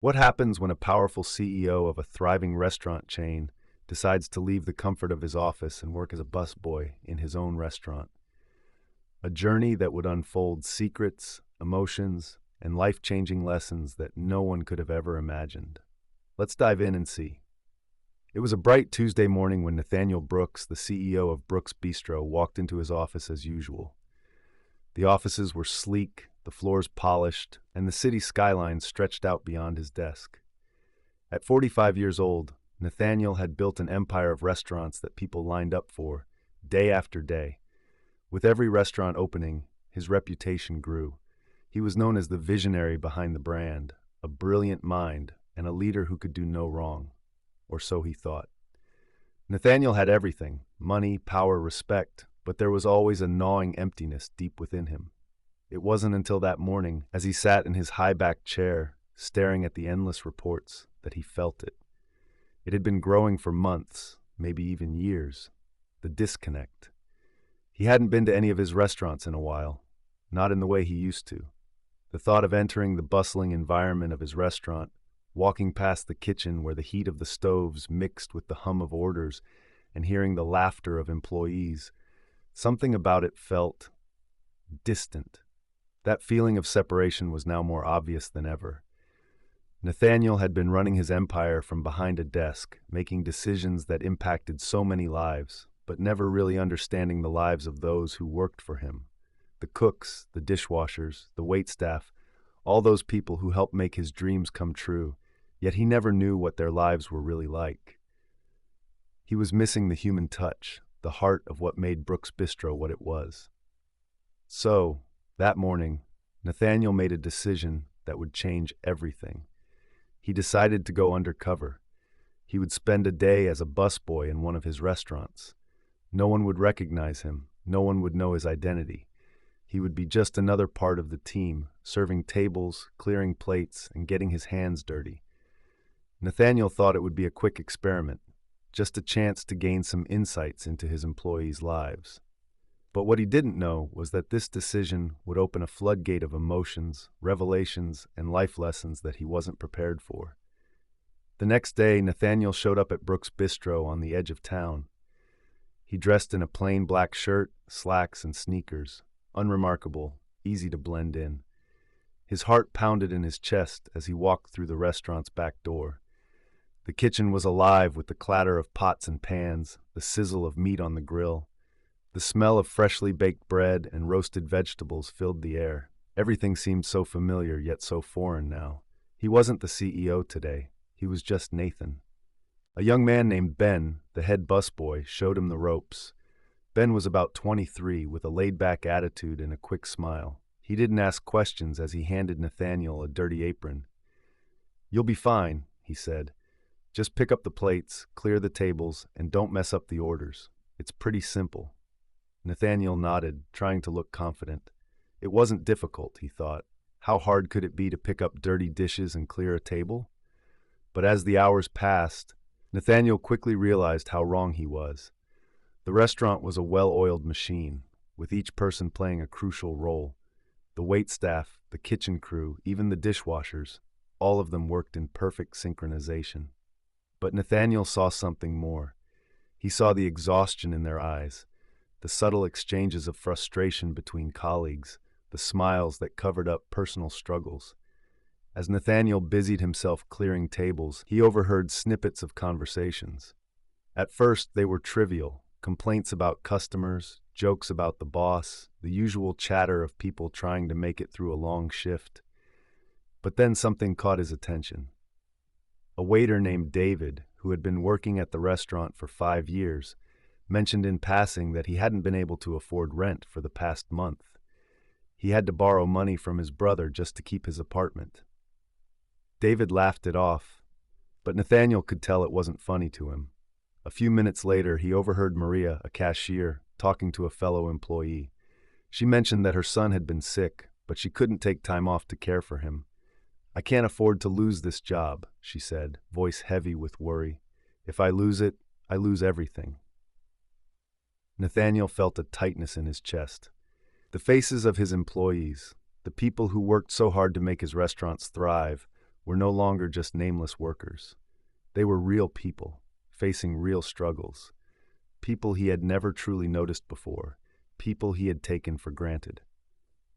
What happens when a powerful CEO of a thriving restaurant chain decides to leave the comfort of his office and work as a busboy in his own restaurant? A journey that would unfold secrets, emotions, and life-changing lessons that no one could have ever imagined. Let's dive in and see. It was a bright Tuesday morning when Nathaniel Brooks, the CEO of Brooks Bistro, walked into his office as usual. The offices were sleek, the floors polished, and the city skyline stretched out beyond his desk. At 45 years old, Nathaniel had built an empire of restaurants that people lined up for, day after day. With every restaurant opening, his reputation grew. He was known as the visionary behind the brand, a brilliant mind, and a leader who could do no wrong. Or so he thought. Nathaniel had everything: money, power, respect, but there was always a gnawing emptiness deep within him. It wasn't until that morning, as he sat in his high-backed chair, staring at the endless reports, that he felt it. It had been growing for months, maybe even years. The disconnect. He hadn't been to any of his restaurants in a while, not in the way he used to. The thought of entering the bustling environment of his restaurant, walking past the kitchen where the heat of the stoves mixed with the hum of orders, and hearing the laughter of employees, something about it felt distant. That feeling of separation was now more obvious than ever. Nathaniel had been running his empire from behind a desk, making decisions that impacted so many lives, but never really understanding the lives of those who worked for him. The cooks, the dishwashers, the waitstaff, all those people who helped make his dreams come true, yet he never knew what their lives were really like. He was missing the human touch, the heart of what made Brooks Bistro what it was. So, that morning, Nathaniel made a decision that would change everything. He decided to go undercover. He would spend a day as a busboy in one of his restaurants. No one would recognize him. No one would know his identity. He would be just another part of the team, serving tables, clearing plates, and getting his hands dirty. Nathaniel thought it would be a quick experiment, just a chance to gain some insights into his employees' lives. But what he didn't know was that this decision would open a floodgate of emotions, revelations, and life lessons that he wasn't prepared for. The next day, Nathaniel showed up at Brooks Bistro on the edge of town. He dressed in a plain black shirt, slacks, and sneakers, unremarkable, easy to blend in. His heart pounded in his chest as he walked through the restaurant's back door. The kitchen was alive with the clatter of pots and pans, the sizzle of meat on the grill. The smell of freshly baked bread and roasted vegetables filled the air. Everything seemed so familiar yet so foreign now. He wasn't the CEO today. He was just Nathan. A young man named Ben, the head busboy, showed him the ropes. Ben was about 23, with a laid-back attitude and a quick smile. He didn't ask questions as he handed Nathaniel a dirty apron. "You'll be fine," he said. "Just pick up the plates, clear the tables, and don't mess up the orders. It's pretty simple." Nathaniel nodded, trying to look confident. It wasn't difficult, he thought. How hard could it be to pick up dirty dishes and clear a table? But as the hours passed, Nathaniel quickly realized how wrong he was. The restaurant was a well-oiled machine, with each person playing a crucial role. The waitstaff, the kitchen crew, even the dishwashers, all of them worked in perfect synchronization. But Nathaniel saw something more. He saw the exhaustion in their eyes, the subtle exchanges of frustration between colleagues, the smiles that covered up personal struggles. As Nathaniel busied himself clearing tables, he overheard snippets of conversations. At first, they were trivial, complaints about customers, jokes about the boss, the usual chatter of people trying to make it through a long shift. But then something caught his attention. A waiter named David, who had been working at the restaurant for 5 years, mentioned in passing that he hadn't been able to afford rent for the past month. He had to borrow money from his brother just to keep his apartment. David laughed it off, but Nathaniel could tell it wasn't funny to him. A few minutes later, he overheard Maria, a cashier, talking to a fellow employee. She mentioned that her son had been sick, but she couldn't take time off to care for him. "I can't afford to lose this job," she said, voice heavy with worry. "If I lose it, I lose everything." Nathaniel felt a tightness in his chest. The faces of his employees, the people who worked so hard to make his restaurants thrive, were no longer just nameless workers. They were real people, facing real struggles. People he had never truly noticed before, people he had taken for granted.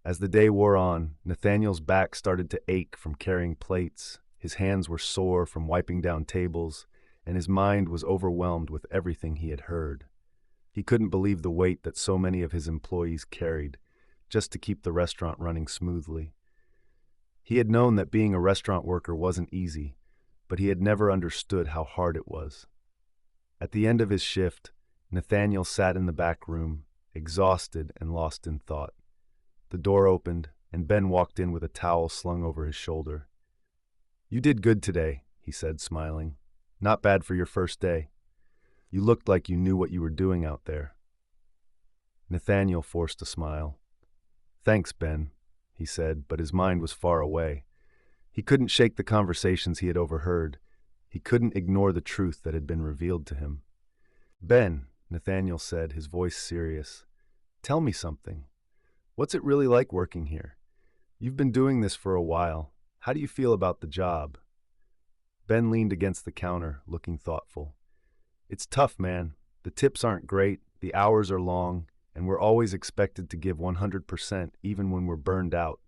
As the day wore on, Nathaniel's back started to ache from carrying plates, his hands were sore from wiping down tables, and his mind was overwhelmed with everything he had heard. He couldn't believe the weight that so many of his employees carried, just to keep the restaurant running smoothly. He had known that being a restaurant worker wasn't easy, but he had never understood how hard it was. At the end of his shift, Nathaniel sat in the back room, exhausted and lost in thought. The door opened, and Ben walked in with a towel slung over his shoulder. "You did good today," he said, smiling. "Not bad for your first day. You looked like you knew what you were doing out there." Nathaniel forced a smile. "Thanks, Ben," he said, but his mind was far away. He couldn't shake the conversations he had overheard. He couldn't ignore the truth that had been revealed to him. "Ben," Nathaniel said, his voice serious, "tell me something. What's it really like working here? You've been doing this for a while. How do you feel about the job?" Ben leaned against the counter, looking thoughtful. "It's tough, man. The tips aren't great, the hours are long, and we're always expected to give 100% even when we're burned out.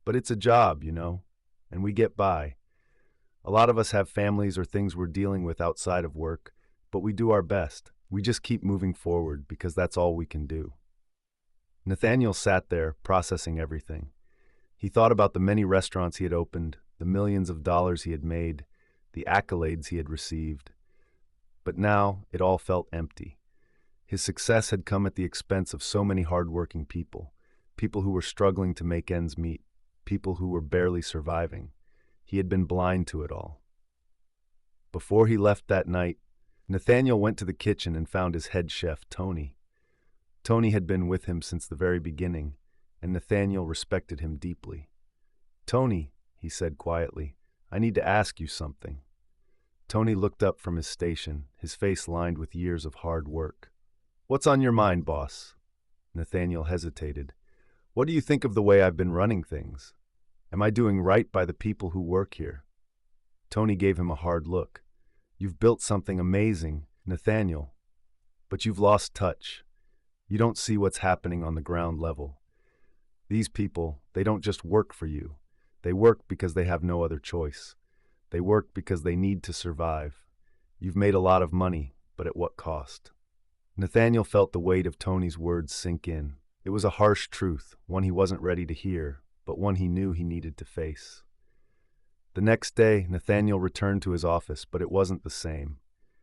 But it's a job, and we get by. A lot of us have families or things we're dealing with outside of work, but we do our best. We just keep moving forward because that's all we can do." Nathaniel sat there, processing everything. He thought about the many restaurants he had opened, the millions of dollars he had made, the accolades he had received. But now it all felt empty. His success had come at the expense of so many hardworking people, people who were struggling to make ends meet, people who were barely surviving. He had been blind to it all. Before he left that night, Nathaniel went to the kitchen and found his head chef, Tony. Tony had been with him since the very beginning, and Nathaniel respected him deeply. "Tony," he said quietly, "I need to ask you something." Tony looked up from his station, his face lined with years of hard work. "What's on your mind, boss?" Nathaniel hesitated. "What do you think of the way I've been running things? Am I doing right by the people who work here?" Tony gave him a hard look. "You've built something amazing, Nathaniel, but you've lost touch. You don't see what's happening on the ground level. These people, they don't just work for you. They work because they have no other choice. They work because they need to survive. You've made a lot of money, but at what cost?" Nathaniel felt the weight of Tony's words sink in. It was a harsh truth, one he wasn't ready to hear, but one he knew he needed to face. The next day, Nathaniel returned to his office, but it wasn't the same.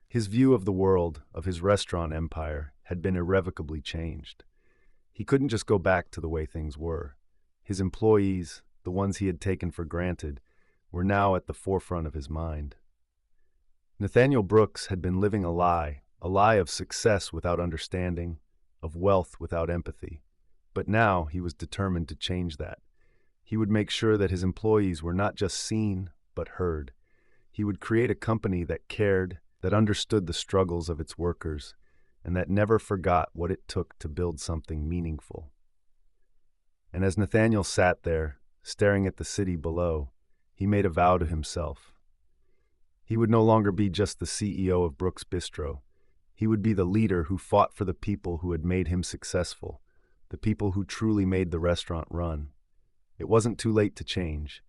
His view of the world, of his restaurant empire, had been irrevocably changed. He couldn't just go back to the way things were. His employees, the ones he had taken for granted, were now at the forefront of his mind. Nathaniel Brooks had been living a lie of success without understanding, of wealth without empathy. But now he was determined to change that. He would make sure that his employees were not just seen, but heard. He would create a company that cared, that understood the struggles of its workers, and that never forgot what it took to build something meaningful. And as Nathaniel sat there, staring at the city below, he made a vow to himself. He would no longer be just the CEO of Brooks Bistro. He would be the leader who fought for the people who had made him successful, the people who truly made the restaurant run. It wasn't too late to change,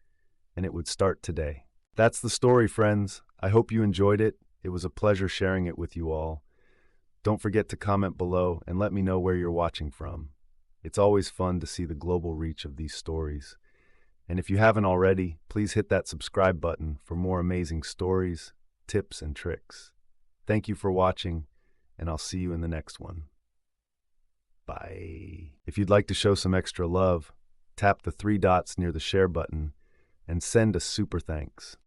and it would start today. That's the story, friends. I hope you enjoyed it. It was a pleasure sharing it with you all. Don't forget to comment below and let me know where you're watching from. It's always fun to see the global reach of these stories. And if you haven't already, please hit that subscribe button for more amazing stories, tips, and tricks. Thank you for watching, and I'll see you in the next one. Bye. If you'd like to show some extra love, tap the 3 dots near the share button and send a super thanks.